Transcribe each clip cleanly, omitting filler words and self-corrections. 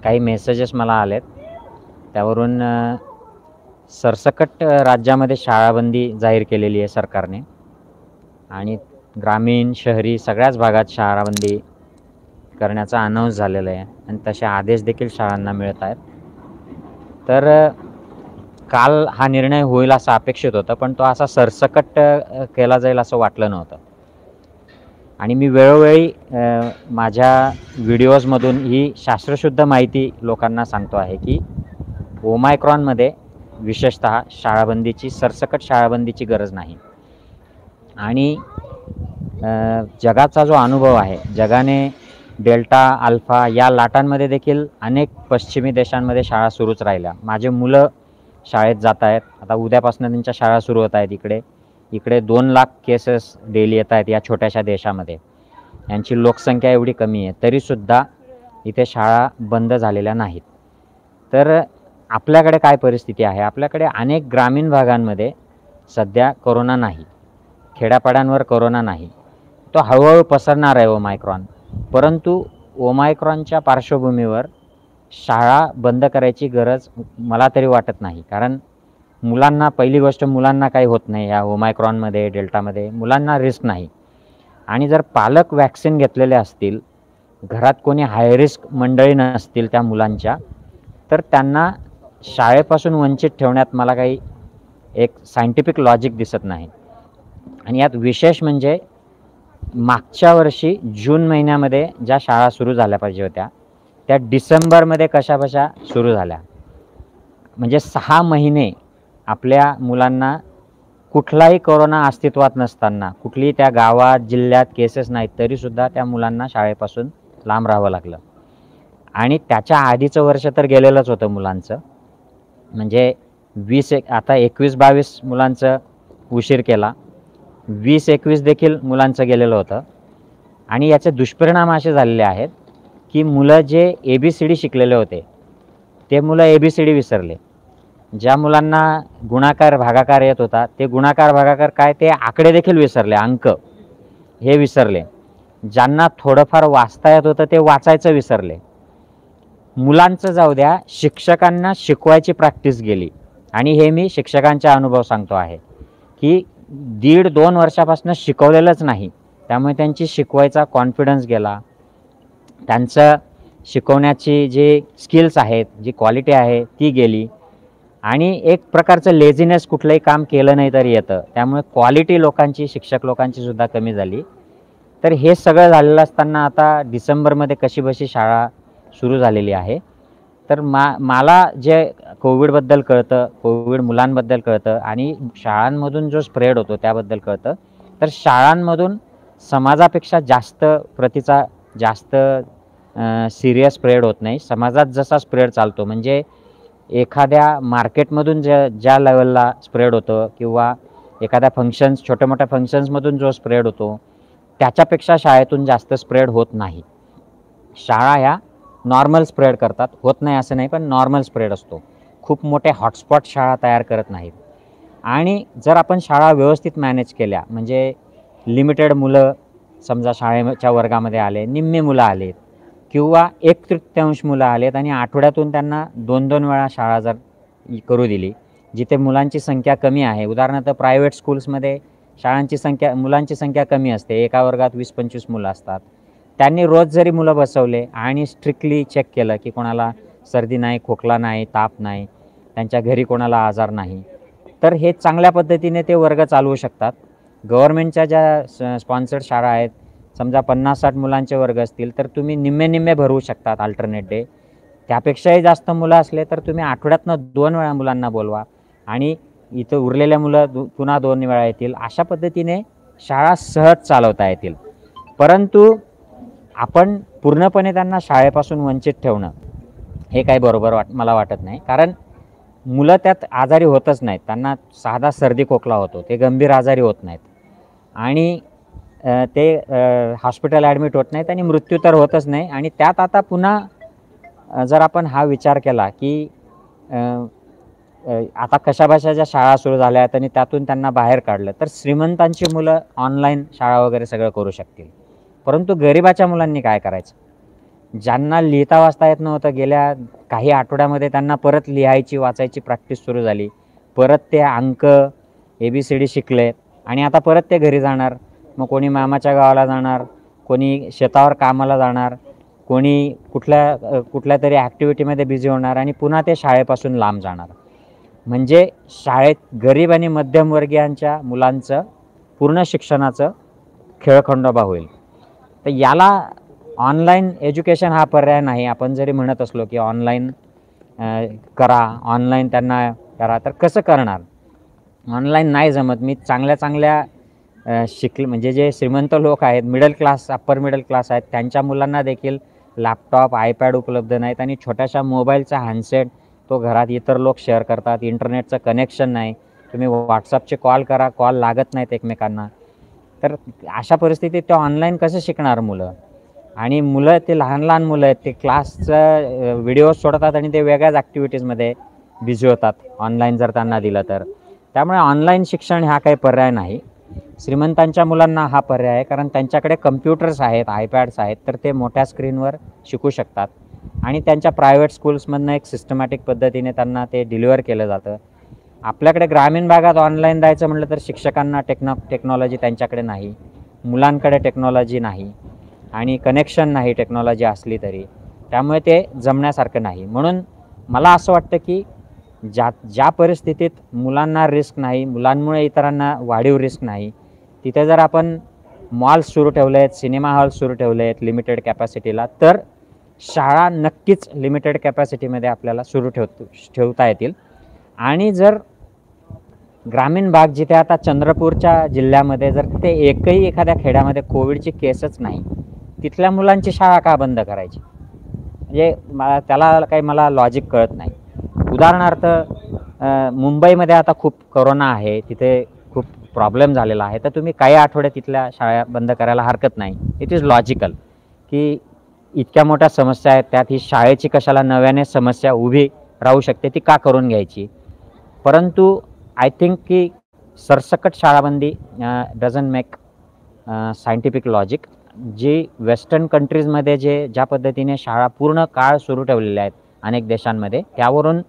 काही मेसेजेस मला आलेत त्यावरून सरसकट राज्यामध्ये शाळाबंदी जाहीर केलेली आहे सरकारने आणि ग्रामीण शहरी सगळ्याच भागात शाळाबंदी करण्याचा अनाउन्स झालेला आहे आणि तसे आदेश देखील शाळांना मिळत आहेत. तर काल हा निर्णय होईल असं अपेक्षित होतं, पण तो असा सरसकट केला जाईल असं वाटलं नव्हतं. आणि मी वेळोवेळी माझ्या व्हिडिओजमधून ही शास्त्रशुद्ध माहिती लोकांना सांगतो आहे की ओमायक्रॉनमध्ये विशेषतः सरसकट शाळाबंदीची गरज नाही. आणि जगाचा जो अनुभव आहे, जगाने डेल्टा अल्फा या लाटांमध्ये देखील अनेक पश्चिमी देशांमध्ये शाळा सुरूच राहिल्या. माझे मुलं शाळेत जात आहेत. आता उद्यापासून त्यांच्या शाळा सुरू होत आहेत. इकडे 2 लाख केसेस डेली येत आहेत या छोट्याशा देशामध्ये. यांची लोकसंख्या एवढी कमी आहे तरीसुद्धा इथे शाळा बंद झालेल्या नाहीत. तर आपल्याकडे काय परिस्थिती आहे? आपल्याकडे अनेक ग्रामीण भागांमध्ये सध्या कोरोना नाही, खेड्यापाड्यांवर कोरोना नाही. तो हळूहळू पसरणार आहे ओमायक्रॉन. परंतु ओमायक्रॉनच्या पार्श्वभूमीवर शाळा बंद करायची गरज मला तरी वाटत नाही. कारण पहिली गोष्ट मुलांना काही होत नाही या ओमायक्रॉनमध्ये, डेल्टामध्ये मुलांना रिस्क नाही. आणि जर पालक वॅक्सिन घेतलेले असतील, घरात कोणी हाय रिस्क मंडळी नसतील त्या मुलांच्या, तर त्यांना शाळेपासून वंचित ठेवण्यात मला काही एक सायंटिफिक लॉजिक दिसत नाही. आणि यात विशेष म्हणजे मागच्या वर्षी जून महिन्यामध्ये ज्या शाळा सुरू झाल्या पाहिजे होत्या त्या डिसेंबरमध्ये कशाबशा सुरू झाल्या. म्हणजे 6 महिने आपल्या मुलांना कुठलाही कोरोना अस्तित्वात नसताना, कुठलीही त्या गावात जिल्ह्यात केसेस नाहीत तरीसुद्धा त्या मुलांना शाळेपासून लांब राहावं लागलं. आणि त्याच्या आधीचं वर्ष तर गेलेलंच होतं मुलांचं. म्हणजे 21-22 मुलांचं उशीर केला, 20-21 देखील मुलांचं गेलेलं होतं. आणि याचे दुष्परिणाम असे झालेले आहेत की मुलं जे ABCD शिकलेले होते ते मुलं ABCD विसरले. ज्या मुलांना गुणाकार भागाकार येत होता ते गुणाकार भागाकार काय ते आकडे देखील विसरले, अंक हे विसरले. ज्यांना थोडंफार वाचता येत होतं ते वाचायचं विसरले. मुलांचं जाऊ द्या, शिक्षकांना शिकवायची प्रॅक्टिस गेली. आणि हे मी शिक्षकांचा अनुभव सांगतो आहे की 1.5-2 वर्षापासून शिकवलेलंच नाही, त्यामुळे त्यांची शिकवायचा कॉन्फिडन्स गेला. त्यांचं शिकवण्याची जी स्किल्स आहेत, जी क्वालिटी आहे ती गेली. आणि एक प्रकारचं लेझीनेस, कुठलंही काम केलं नाही तरी येतं, त्यामुळे क्वालिटी शिक्षक लोकांची सुद्धा कमी झाली. तर हे सगळं झालेलं असताना आता डिसेंबरमध्ये कशीबशी शाळा सुरू झालेली आहे. तर मला जे कोविडबद्दल कळतं, कोविड मुलांबद्दल कळतं आणि शाळांमधून जो स्प्रेड होतो त्याबद्दल कळतं. तर शाळांमधून समाजापेक्षा जास्त सिरियस स्प्रेड होत नाही. समाजात जसा स्प्रेड चालतो, म्हणजे एखाद्या मार्केटमधून ज्या लेवलला स्प्रेड होतं किंवा एखाद्या छोट्या मोठ्या फंक्शन्समधून जो स्प्रेड होतो त्याच्यापेक्षा शाळेतून जास्त स्प्रेड होत नाही. शाळा ह्या नॉर्मल स्प्रेड करतात, होत नाही असं नाही, पण नॉर्मल स्प्रेड असतो. खूप मोठे हॉटस्पॉट शाळा तयार करत नाहीत. आणि जर आपण शाळा व्यवस्थित मॅनेज केल्या, म्हणजे लिमिटेड मुलं समजा शाळेच्या वर्गामध्ये आले, निम्मे मुलं आलेत किंवा 1/3 मुलं आलेत आणि आठवड्यातून त्यांना 2-2 वेळा शाळा जर करू दिली, जिथे मुलांची संख्या कमी आहे. उदाहरणार्थ प्रायव्हेट स्कूल्समध्ये मुलांची संख्या कमी असते, एका वर्गात 20-25 मुलं असतात. त्यांनी रोज जरी मुलं बसवले आणि स्ट्रिक्टली चेक केलं की कोणाला सर्दी नाही, खोकला नाही, ताप नाही, त्यांच्या घरी कोणाला आजार नाही, तर हे चांगल्या पद्धतीने ते वर्ग चालवू शकतात. गव्हर्नमेंटच्या ज्या स्पॉन्सर्ड शाळा आहेत, समजा 50-60 मुलांचे वर्ग असतील तर तुम्ही निम्मे भरवू शकतात अल्टरनेट डे. त्यापेक्षाही जास्त मुलं असले तर तुम्ही आठवड्यातनं 2 वेळा मुलांना बोलवा आणि इथं उरलेल्या मुलं पुन्हा 2 वेळा येतील. अशा पद्धतीने शाळा सहज चालवता येतील. परंतु आपण पूर्णपणे त्यांना शाळेपासून वंचित ठेवणं हे काही बरोबर मला वाटत नाही. कारण मुलं त्यात आजारी होतच नाहीत. त्यांना साधा सर्दी खोकला होतो, ते गंभीर आजारी होत नाहीत आणि ते हॉस्पिटल ॲडमिट होत नाहीत आणि मृत्यू तर होतच नाही. आणि त्यात आता पुन्हा जर आपण हा विचार केला की आता कशाबशा ज्या शाळा सुरू झाल्या आहेत आणि त्यातून त्यांना बाहेर काढलं तर श्रीमंतांची मुलं ऑनलाईन शाळा वगैरे सगळं करू शकतील. परंतु गरिबाच्या मुलांनी काय करायचं? ज्यांना लिहिता वाचता येत नव्हतं गेल्या काही आठवड्यामध्ये त्यांना परत लिहायची वाचायची प्रॅक्टिस सुरू झाली. परत ते अंक ABCD शिकले आणि आता परत ते घरी जाणार. मग कोणी मामाच्या गावाला जाणार, कोणी शेतावर कामाला जाणार, कोणी कुठल्या तरी ॲक्टिव्हिटीमध्ये बिझी होणार आणि पुन्हा ते शाळेपासून लांब जाणार. म्हणजे शाळेत गरीब आणि मध्यमवर्गीयांच्या मुलांचं पूर्ण शिक्षणाचं खेळखंडोबा होईल. तर याला ऑनलाईन एज्युकेशन हा पर्याय नाही. आपण जरी म्हणत असलो की ऑनलाईन करा, ऑनलाईन त्यांना करा, तर कसं करणार? ऑनलाईन नाही जमत. मी चांगल्या म्हणजे जे श्रीमंत लोक आहेत, middle class, upper middle class आहेत, त्यांच्या मुलांना देखील लॅपटॉप, आयपॅड उपलब्ध नाहीत आणि छोट्याशा मोबाईलचा हँडसेट तो घरात इतर लोक शेअर करतात. इंटरनेटचं कनेक्शन नाही. तुम्ही व्हॉट्सअपचे कॉल करा, कॉल लागत नाहीत एकमेकांना. तर अशा परिस्थितीत ते ऑनलाईन कसं शिकणार मुलं? आणि मुलं ते लहान मुलं आहेत, ते क्लासचं व्हिडिओ सोडतात आणि ते वेगळ्याच ॲक्टिव्हिटीजमध्ये बिझी होतात ऑनलाईन जर त्यांना दिलं तर. त्यामुळे ऑनलाईन शिक्षण हा काही पर्याय नाही. श्रीमंतांच्या मुलांना हा पर्याय आहे, कारण त्यांच्याकडे कम्प्युटर्स आहेत, आयपॅड्स आहेत, तर ते मोठ्या स्क्रीनवर शिकू शकतात आणि त्यांच्या प्रायव्हेट स्कूल्समधनं एक सिस्टमॅटिक पद्धतीने त्यांना ते डिलिव्हर केलं जातं. आपल्याकडे ग्रामीण भागात ऑनलाईन द्यायचं म्हटलं तर शिक्षकांना टेक्नॉलॉजी त्यांच्याकडे नाही, मुलांकडे टेक्नॉलॉजी नाही आणि कनेक्शन नाही टेक्नॉलॉजी असली तरी. त्यामुळे ते जमण्यासारखं नाही. म्हणून मला असं वाटतं की ज्या परिस्थितीत मुलांना रिस्क नाही, मुलांमुळे इतरांना वाढीव रिस्क नाही, तिथे जर आपण मॉल्स सुरू ठेवले आहेत, सिनेमा हॉल्स सुरू ठेवले आहेत लिमिटेड कॅपॅसिटीला, तर शाळा नक्कीच लिमिटेड कॅपॅसिटीमध्ये आपल्याला सुरू ठेवता येतील. आणि जर ग्रामीण भाग जिथे आता चंद्रपूरच्या जिल्ह्यामध्ये जर तिथे एकही एखाद्या खेड्यामध्ये कोविडची केसच नाही, तिथल्या मुलांची शाळा का बंद करायची? म्हणजे त्याला काही मला लॉजिक कळत नाही. उदाहरणार्थ मुंबईमध्ये आता खूप कोरोना आहे, तिथे खूप प्रॉब्लेम झालेला आहे, तर तुम्ही काही आठवडे तिथल्या शाळा बंद करायला हरकत नाही. इट इज लॉजिकल की इतक्या मोठ्या समस्या आहेत, त्यात ही शाळेची कशाला नव्याने समस्या उभी राहू शकते, ती का करून घ्यायची? परंतु आय थिंक की सरसकट शाळाबंदी डझंट मेक सायंटिफिक लॉजिक. जी वेस्टर्न कंट्रीजमध्ये ज्या पद्धतीने शाळा पूर्ण काळ सुरू ठेवलेल्या आहेत अनेक देशांमध्ये, त्यावरून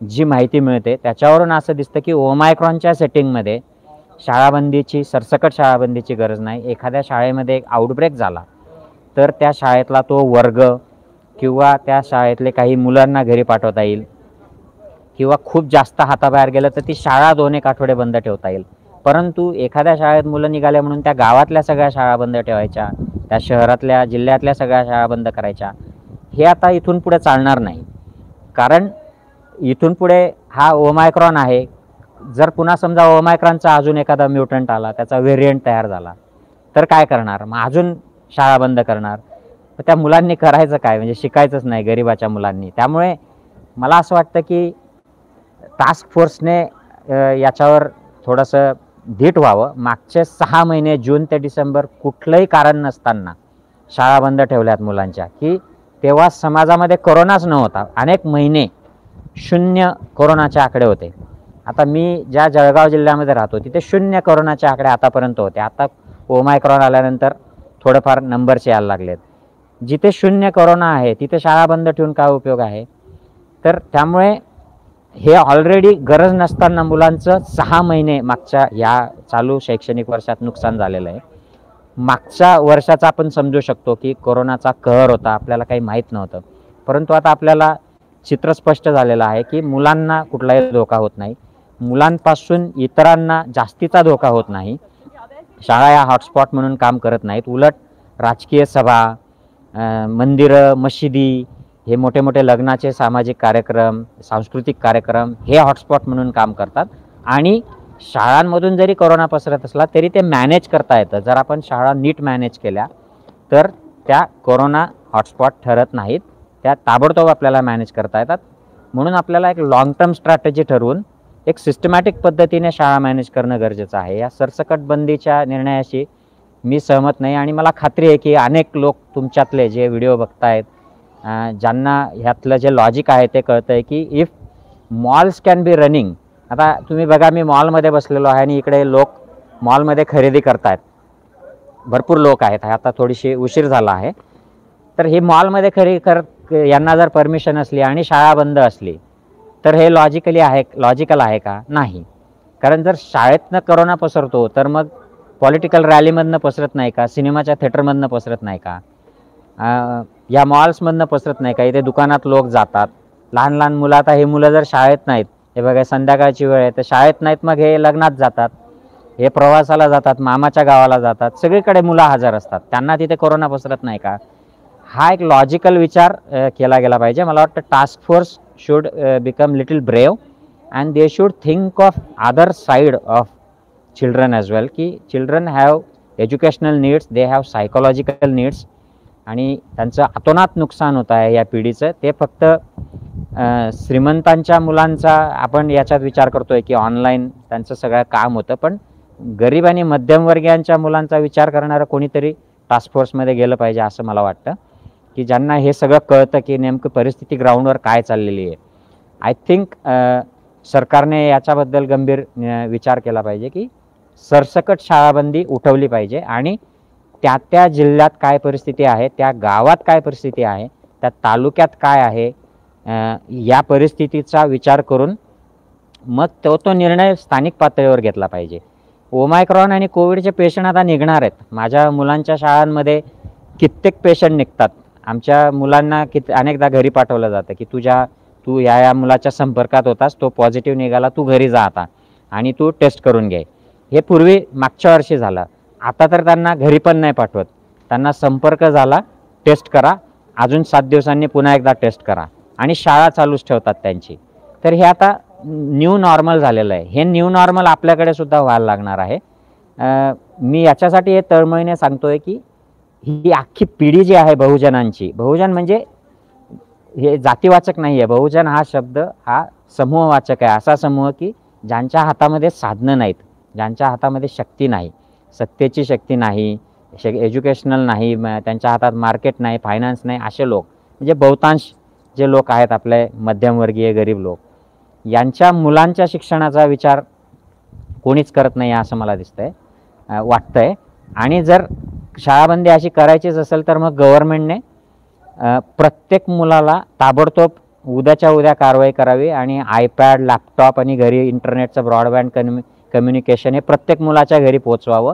जी माहिती मिळते त्याच्यावरून असं दिसतं की ओमायक्रॉनच्या सेटिंगमध्ये सरसकट शाळाबंदीची गरज नाही. एखाद्या शाळेमध्ये एक आउटब्रेक झाला तर त्या शाळेतला तो वर्ग किंवा त्या शाळेतले काही मुलांना घरी पाठवता येईल, किंवा खूप जास्त हाताबाहेर गेलं तर ती शाळा 2-1 आठवडे बंद ठेवता येईल. परंतु एखाद्या शाळेत मुलं निघाले म्हणून त्या गावातल्या सगळ्या शाळा बंद ठेवायच्या, त्या शहरातल्या जिल्ह्यातल्या सगळ्या शाळा बंद करायच्या, हे आता इथून पुढे चालणार नाही. कारण इथून पुढे हा ओमायक्रॉन आहे. जर पुन्हा समजा ओमायक्रॉनचा अजून एखादा म्युटंट आला, त्याचा व्हेरियंट तयार झाला, तर काय करणार? मग अजून शाळा बंद करणार. तर त्या मुलांनी करायचं काय? म्हणजे शिकायचंच नाही गरिबाच्या मुलांनी. त्यामुळे मला असं वाटतं की टास्क फोर्सने याच्यावर थोडंसं धीट व्हावं. मागचे 6 महिने जून ते डिसेंबर कुठलंही कारण नसताना शाळा बंद ठेवल्यात मुलांच्या, की तेव्हा समाजामध्ये कोरोनाच नव्हता. अनेक महिने 0 कोरोनाचे आकडे होते. आता मी ज्या जळगाव जिल्ह्यामध्ये राहतो तिथे 0 कोरोनाचे आकडे आतापर्यंत होते. आता ओमायक्रॉन आल्यानंतर थोडंफार नंबर्स यायला लागलेत. जिथे 0 कोरोना आहे तिथे शाळा बंद ठेवून काय उपयोग आहे? तर त्यामुळे हे ऑलरेडी गरज नसताना मुलांचं 6 महिने मागच्या या चालू शैक्षणिक वर्षात नुकसान झालेलं आहे. मागच्या वर्षाचा आपण समजू शकतो की कोरोनाचा कहर होता, आपल्याला काही माहीत नव्हतं. परंतु आता आपल्याला चित्र स्पष्ट झालेलं आहे की मुलांना कुठलाही धोका होत नाही, मुलांपासून इतरांना जास्तीचा धोका होत नाही. शाळा या हॉटस्पॉट म्हणून काम करत नाहीत. उलट राजकीय सभा, मंदिरं, मशिदी, हे मोठे मोठे लग्नाचे सामाजिक कार्यक्रम, सांस्कृतिक कार्यक्रम हे हॉटस्पॉट म्हणून काम करतात. आणि शाळांमधून जरी कोरोना पसरत असला तरी ते मॅनेज करता येतं. जर आपण शाळा नीट मॅनेज केल्या तर त्या कोरोना हॉटस्पॉट ठरत नाहीत, त्या ताबडतोब आपल्याला मॅनेज करता येतात. म्हणून आपल्याला एक लॉंग टर्म स्ट्रॅटेजी ठरवून एक सिस्टमॅटिक पद्धतीने शाळा मॅनेज करणं गरजेचं आहे. या सरसकट बंदीच्या निर्णयाशी मी सहमत नाही आणि मला खात्री आहे की अनेक लोक तुमच्यातले जे व्हिडिओ बघतायत, ज्यांना ह्यातलं जे लॉजिक आहे ते कळतं आहे की if malls can be running. आता तुम्ही बघा, मी मॉलमध्ये बसलेलो आहे आणि इकडे लोक मॉलमध्ये खरेदी करतायत, भरपूर लोक आहेत. आता थोडीशी उशीर झाला आहे. तर हे मॉलमध्ये यांना जर परमिशन असली आणि शाळा बंद असली तर हे लॉजिकल आहे का? नाही. कारण जर शाळेतनं करोना पसरतो तर मग पॉलिटिकल रॅलीमधनं पसरत नाही का? सिनेमाच्या थिएटरमधनं पसरत नाही का? या मॉल्समधनं पसरत नाही का? इथे दुकानात लोक जातात, लहान लहान मुलं. आता हे मुलं जर शाळेत नाहीत, हे बघा संध्याकाळची वेळ आहे, तर शाळेत नाहीत, मग हे लग्नात जातात, हे प्रवासाला जातात, मामाच्या गावाला जातात, सगळीकडे मुलं हजर असतात, त्यांना तिथे कोरोना पसरत नाही का? हा एक लॉजिकल विचार केला गेला पाहिजे. मला वाटतं task force should become little brave and they should think of other side of children as well, की children have educational needs, they have psychological needs, आणि त्यांचं अतोनात नुकसान होत आहे या पिढीचं. ते फक्त श्रीमंतांच्या मुलांचा आपण याच्यात विचार करतोय की ऑनलाईन त्यांचं सगळं काम होतं, पण गरीब आणि मध्यमवर्गीयांच्या मुलांचा विचार करणारं कोणीतरी टास्क फोर्समध्ये गेलं पाहिजे असं मला वाटतं, की ज्यांना हे सगळं कळतं की नेमकं परिस्थिती ग्राउंडवर काय चाललेली आहे. आय थिंक सरकारने याच्याबद्दल गंभीर विचार केला पाहिजे की सरसकट शाळाबंदी उठवली पाहिजे आणि त्या जिल्ह्यात काय परिस्थिती आहे, त्या गावात काय परिस्थिती आहे, त्या तालुक्यात काय आहे, या परिस्थितीचा विचार करून मग तो निर्णय स्थानिक पातळीवर घेतला पाहिजे. ओमायक्रॉन आणि कोविडचे पेशंट आता निघणार आहेत. माझ्या मुलांच्या शाळांमध्ये कित्येक पेशंट निघतात. आमच्या मुलांना अनेकदा घरी पाठवलं जातं की तू या मुलाच्या संपर्कात होतास, तो पॉझिटिव्ह निघाला, तू घरी जा आता आणि तू टेस्ट करून घे. हे पूर्वी मागच्या वर्षी झालं. आता तर त्यांना घरी पण नाही पाठवत, त्यांना संपर्क झाला टेस्ट करा, अजून 7 दिवसांनी पुन्हा एकदा टेस्ट करा आणि शाळा चालूच ठेवतात त्यांची. तर हे आता न्यू नॉर्मल झालेलं आहे. हे न्यू नॉर्मल आपल्याकडे सुद्धा व्हायला लागणार आहे. मी याच्यासाठी हे तळमळीने सांगतोय की ही अख्खी पिढी जी आहे बहुजनांची, बहुजन म्हणजे हे जातीवाचक नाही आहे, बहुजन हा शब्द हा समूहवाचक आहे. असा समूह की ज्यांच्या हातामध्ये साधनं नाहीत, ज्यांच्या हातामध्ये शक्ती नाही, सत्तेची शक्ती नाही, एज्युकेशनल नाही, त्यांच्या हातात मार्केट नाही, फायनान्स नाही, असे लोक म्हणजे बहुतांश जे लोक आहेत आपले मध्यमवर्गीय गरीब लोक, यांच्या मुलांच्या शिक्षणाचा विचार कोणीच करत नाही असं मला वाटतंय. आणि जर शाळाबंदी अशी करायचीच असेल तर मग गव्हर्नमेंटने प्रत्येक मुलाला ताबडतोब उद्याच्या उद्या कारवाई करावी आणि आयपॅड, लॅपटॉप आणि घरी इंटरनेटचं ब्रॉडबँड कम्युनिकेशन हे प्रत्येक मुलाच्या घरी पोचवावं.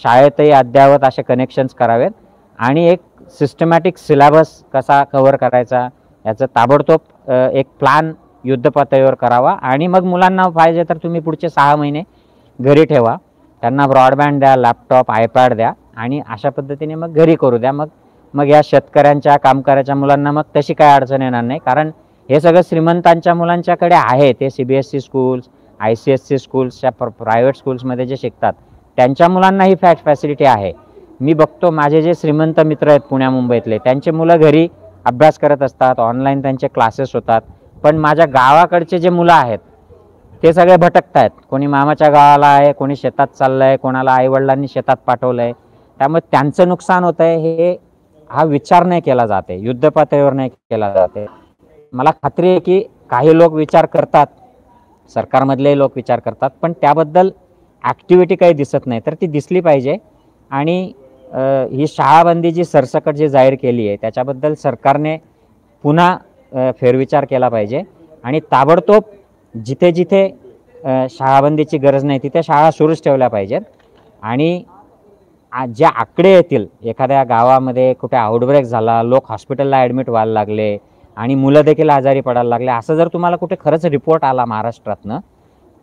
शाळेतही अद्ययावत असे कनेक्शन्स करावेत आणि एक सिस्टमॅटिक सिलेबस कसा कव्हर करायचा याचं ताबडतोब एक प्लॅन युद्धपातळीवर करावा. आणि मग मुलांना पाहिजे तर तुम्ही पुढचे 6 महिने घरी ठेवा, त्यांना ब्रॉडबँड द्या, लॅपटॉप, आयपॅड द्या आणि अशा पद्धतीने मग घरी करू द्या. मग या शेतकऱ्यांच्या, कामकऱ्याच्या मुलांना मग तशी काय अडचण येणार नाही, कारण हे सगळं श्रीमंतांच्या मुलांच्याकडे आहे. ते CBSE स्कूल्स, ICSE स्कूल्स, या प्रायव्हेट स्कूल्समध्ये जे शिकतात त्यांच्या मुलांना ही फॅसिलिटी आहे. मी बघतो माझे जे श्रीमंत मित्र आहेत पुण्या मुंबईतले, त्यांचे मुलं घरी अभ्यास करत असतात, ऑनलाईन त्यांचे क्लासेस होतात. पण माझ्या गावाकडचे जे मुलं आहेत ते सगळे भटकत आहेत. कोणी मामाच्या गावाला आहे, कोणी शेतात चाललं आहे, कोणाला आईवडिलांनी शेतात पाठवलं आहे. त्यामुळे त्यांचं नुकसान होतं आहे, हा विचार नाही केला जाते, युद्धपातळीवर नाही केला जाते. मला खात्री आहे की काही लोक विचार करतात, सरकारमधले लोक विचार करतात, पण त्याबद्दल ॲक्टिव्हिटी काही दिसत नाही. तर ती दिसली पाहिजे. आणि ही शाळाबंदी जी सरसकट जी जाहीर केली आहे त्याच्याबद्दल सरकारने पुन्हा फेरविचार केला पाहिजे आणि ताबडतोब जिथे जिथे शाळाबंदीची गरज नाही तिथे शाळा सुरूच ठेवल्या पाहिजेत. आणि ज्या आकडे येतील, एखाद्या गावामध्ये कुठे आउटब्रेक झाला, लोक हॉस्पिटलला ॲडमिट व्हायला लागले आणि मुलं देखील आजारी पडायला लागले, असं जर तुम्हाला कुठे खरंच रिपोर्ट आला महाराष्ट्रातनं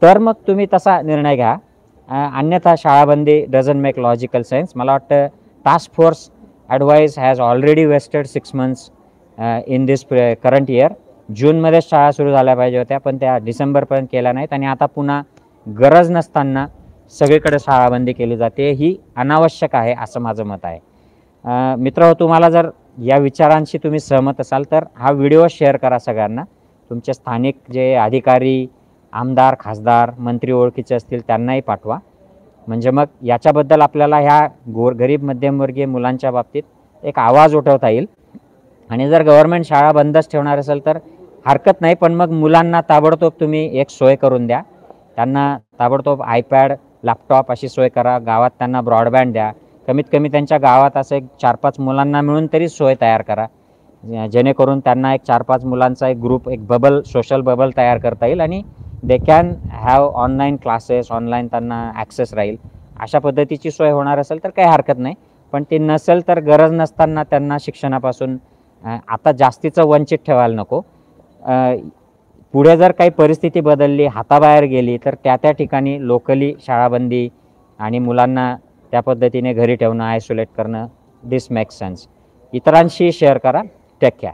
तर मग तुम्ही तसा निर्णय घ्या. अन्यथा शाळाबंदी डझंट मेक लॉजिकल सेन्स. मला वाटतं task force advice has already wasted 6 months in this current year. जूनमध्येच शाळा सुरू झाल्या पाहिजे होत्या, पण त्या डिसेंबरपर्यंत केल्या नाहीत आणि आता पुन्हा गरज नसताना सगळीकडे शाळाबंदी केली जाते. ही अनावश्यक आहे असं माझं मत आहे. मित्र, तुम्हाला जर या विचारांशी तुम्ही सहमत असाल तर हा व्हिडिओ शेअर करा सगळ्यांना. तुमचे स्थानिक जे अधिकारी, आमदार, खासदार, मंत्री ओळखीचे असतील त्यांनाही पाठवा. म्हणजे मग याच्याबद्दल आपल्याला ह्या गरीब मध्यमवर्गीय मुलांच्या बाबतीत एक आवाज उठवता येईल. आणि जर गव्हर्नमेंट शाळा बंदच ठेवणार असेल तर हरकत नाही, पण मग मुलांना ताबडतोब तुम्ही एक सोय करून द्या. त्यांना ताबडतोब आयपॅड, लॅपटॉप अशी सोय करा. गावात त्यांना ब्रॉडबँड द्या. कमीत कमी त्यांच्या गावात असं एक 4-5 मुलांना मिळून तरी सोय तयार करा, जेणेकरून त्यांना एक 4-5 मुलांचा एक ग्रुप, एक बबल, सोशल बबल तयार करता येईल आणि they can have online classes, online त्यांना ॲक्सेस राहील. अशा पद्धतीची सोय होणार असेल तर काही हरकत नाही. पण ते नसेल तर गरज नसताना त्यांना शिक्षणापासून आता जास्तीचं वंचित ठेवायला नको. पुढे जर काही परिस्थिती बदलली, हाताबाहेर गेली, तर त्या ठिकाणी लोकली शाळाबंदी आणि मुलांना त्या पद्धतीने घरी ठेवणं, आयसोलेट करणं, दिस मेक्स सेन्स. इतरांशी शेअर करा. Take care.